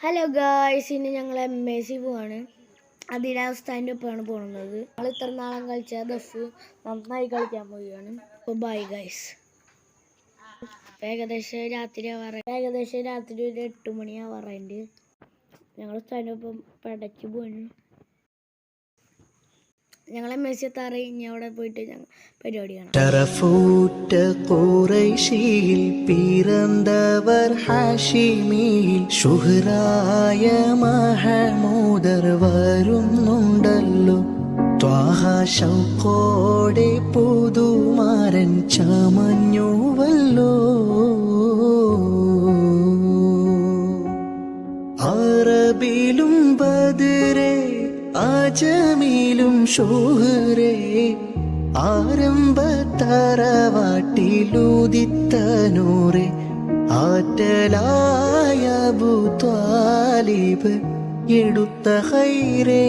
Hello guys, ഇന്ന് ഞങ്ങൾ MAC പോവാണ്. അതിനാ സ്റ്റാൻഡ് ഒപ്പാണ് പോകുന്നത്. ഞങ്ങൾ ഇത്ര നാളം കളിച്ച ദഫ് നന്നായി കളിക്കാൻ പോവുകയാണ്. അപ്പോൾ ബൈ ഗായ്സ്. ഏകദേശം രാത്രി ഒരു 8 മണിയാവാറുണ്ട്. ഞങ്ങൾ സ്റ്റാൻഡ് ഒപ്പം പടച്ചു പോവാണ്. ഞങ്ങൾ MAC എത്താറ് ഇനി അവിടെ പോയിട്ട് ഞങ്ങൾ പരിപാടി കാണാം. ഷറഫൂറ്റ ഖുറൈശിയിൽ പിറന്നവർ ഹാഷിമിയിൽ ശുഹ്റായ മഹമൂദർ വരുന്നുണ്ടല്ലോ. ത്വാഹ ശൗഖോടെ പുതുമാരൻ ചമഞ്ഞുവല്ലോ. അറബിലും ബദരേ ആജമിലും ശോഹ്റേ ആരംഭ തറവാട്ടിലുദിത്തനൂറെ ആറ്റലായ അബൂ ത്വാലിബ് എടുത്ത ഖൈറേ